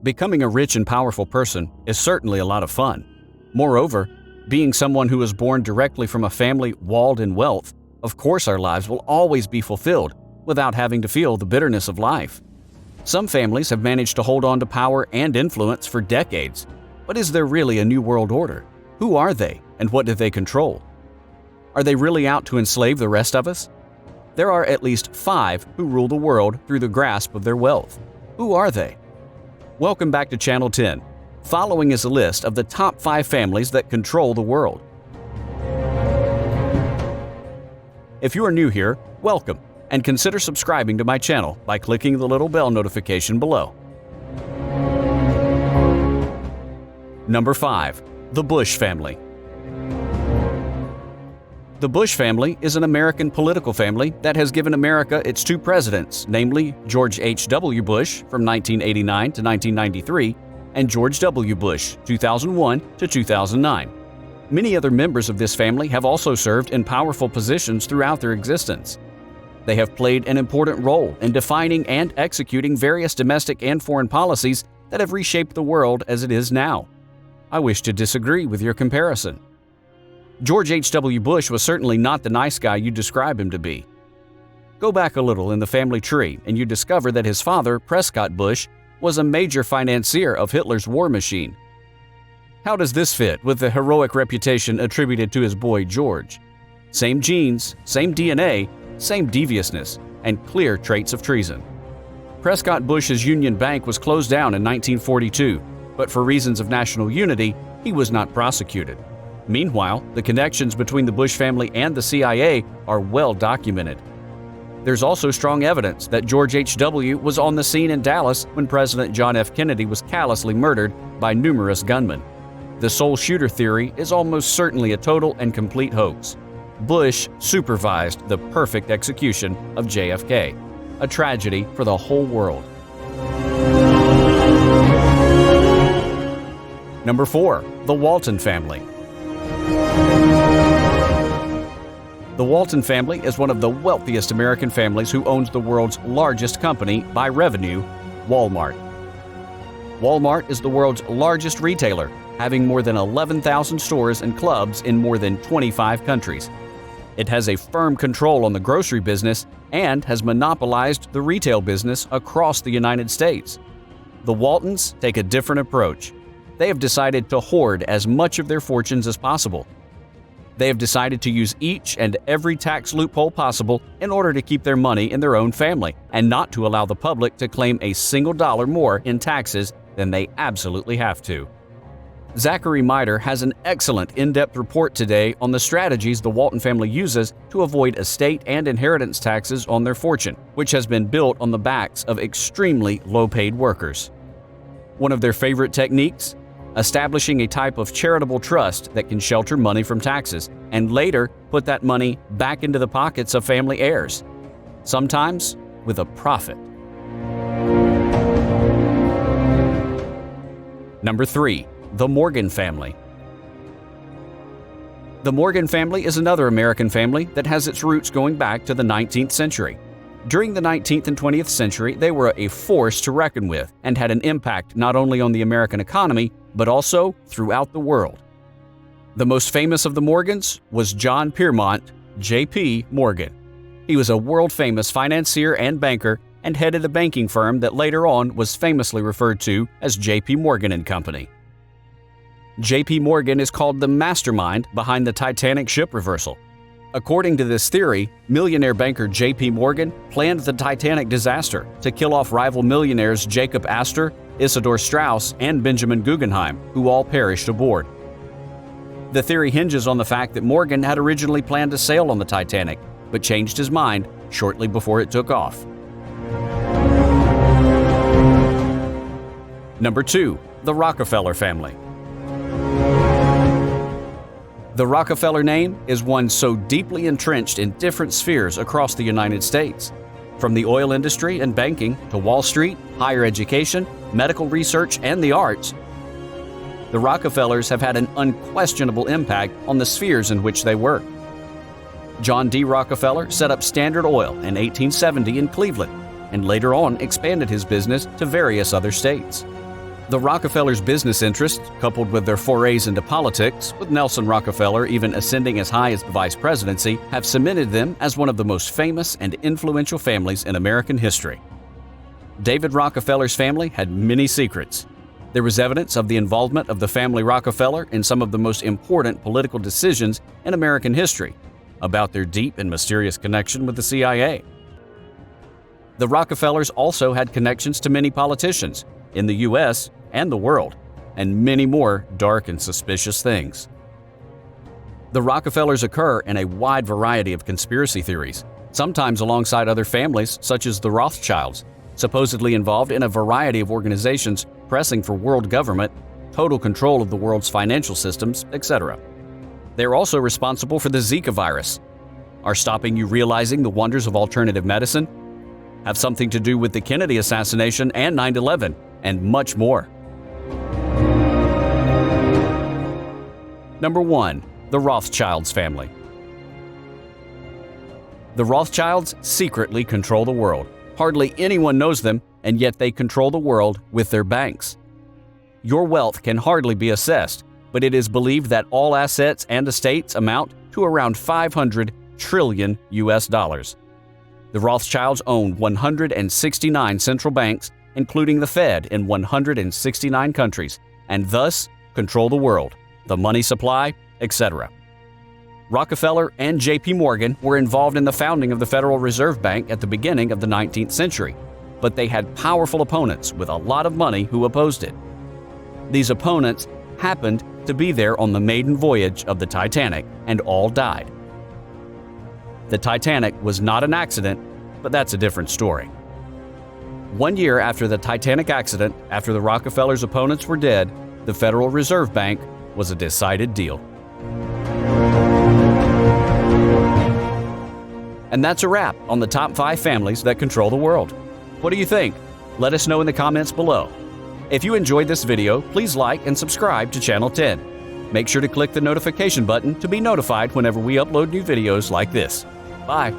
Becoming a rich and powerful person is certainly a lot of fun. Moreover, being someone who is born directly from a family walled in wealth, of course our lives will always be fulfilled without having to feel the bitterness of life. Some families have managed to hold on to power and influence for decades. But is there really a new world order? Who are they, and what do they control? Are they really out to enslave the rest of us? There are at least 5 who rule the world through the grasp of their wealth. Who are they? Welcome back to Channel 10. Following is a list of the top 5 families that control the world. If you are new here, welcome, and consider subscribing to my channel by clicking the little bell notification below. Number 5. The Bush Family. The Bush family is an American political family that has given America its 2 presidents, namely George H.W. Bush from 1989 to 1993 and George W. Bush 2001 to 2009. Many other members of this family have also served in powerful positions throughout their existence. They have played an important role in defining and executing various domestic and foreign policies that have reshaped the world as it is now. I wish to disagree with your comparison. George H.W. Bush was certainly not the nice guy you describe him to be. Go back a little in the family tree and you discover that his father, Prescott Bush, was a major financier of Hitler's war machine. How does this fit with the heroic reputation attributed to his boy George? Same genes, same DNA, same deviousness, and clear traits of treason. Prescott Bush's Union Bank was closed down in 1942, but for reasons of national unity, he was not prosecuted. Meanwhile, the connections between the Bush family and the CIA are well documented. There's also strong evidence that George H.W. was on the scene in Dallas when President John F. Kennedy was callously murdered by numerous gunmen. The sole shooter theory is almost certainly a total and complete hoax. Bush supervised the perfect execution of JFK, a tragedy for the whole world. Number 4. The Walton Family. The Walton family is one of the wealthiest American families who owns the world's largest company by revenue, Walmart. Walmart is the world's largest retailer, having more than 11,000 stores and clubs in more than 25 countries. It has a firm control on the grocery business and has monopolized the retail business across the United States. The Waltons take a different approach. They have decided to hoard as much of their fortunes as possible. They have decided to use each and every tax loophole possible in order to keep their money in their own family and not to allow the public to claim a single dollar more in taxes than they absolutely have to. Zachary Miter has an excellent in-depth report today on the strategies the Walton family uses to avoid estate and inheritance taxes on their fortune, which has been built on the backs of extremely low-paid workers. One of their favorite techniques? Establishing a type of charitable trust that can shelter money from taxes and later put that money back into the pockets of family heirs, sometimes with a profit. Number 3. The Morgan Family. The Morgan family is another American family that has its roots going back to the 19th century. During the 19th and 20th century, they were a force to reckon with and had an impact not only on the American economy, but also throughout the world. The most famous of the Morgans was John Piermont, J.P. Morgan. He was a world-famous financier and banker and headed a banking firm that later on was famously referred to as J.P. Morgan & Company. J.P. Morgan is called the mastermind behind the Titanic ship reversal. According to this theory, millionaire banker J.P. Morgan planned the Titanic disaster to kill off rival millionaires Jacob Astor, Isidor Straus, and Benjamin Guggenheim, who all perished aboard. The theory hinges on the fact that Morgan had originally planned to sail on the Titanic, but changed his mind shortly before it took off. Number 2. The Rockefeller Family. The Rockefeller name is one so deeply entrenched in different spheres across the United States. From the oil industry and banking to Wall Street, higher education, medical research, and the arts, the Rockefellers have had an unquestionable impact on the spheres in which they work. John D. Rockefeller set up Standard Oil in 1870 in Cleveland and later on expanded his business to various other states. The Rockefellers' business interests, coupled with their forays into politics, with Nelson Rockefeller even ascending as high as the vice presidency, have cemented them as one of the most famous and influential families in American history. David Rockefeller's family had many secrets. There was evidence of the involvement of the family Rockefeller in some of the most important political decisions in American history, about their deep and mysterious connection with the CIA. The Rockefellers also had connections to many politicians in the U.S. and the world, and many more dark and suspicious things. The Rockefellers occur in a wide variety of conspiracy theories, sometimes alongside other families such as the Rothschilds, supposedly involved in a variety of organizations pressing for world government, total control of the world's financial systems, etc. They are also responsible for the Zika virus, are stopping you realizing the wonders of alternative medicine, have something to do with the Kennedy assassination and 9/11, and much more. Number 1. The Rothschilds family. The Rothschilds secretly control the world. Hardly anyone knows them, and yet they control the world with their banks. Your wealth can hardly be assessed, but it is believed that all assets and estates amount to around $500 trillion US. The Rothschilds own 169 central banks, including the Fed in 169 countries, and thus control the world, the money supply, etc. Rockefeller and J.P. Morgan were involved in the founding of the Federal Reserve Bank at the beginning of the 19th century, but they had powerful opponents with a lot of money who opposed it. These opponents happened to be there on the maiden voyage of the Titanic, and all died. The Titanic was not an accident, but that's a different story. 1 year after the Titanic accident, after the Rockefellers' opponents were dead, the Federal Reserve Bank was a decided deal. And that's a wrap on the top 5 families that control the world. What do you think? Let us know in the comments below. If you enjoyed this video, please like and subscribe to Channel 10. Make sure to click the notification button to be notified whenever we upload new videos like this. Bye.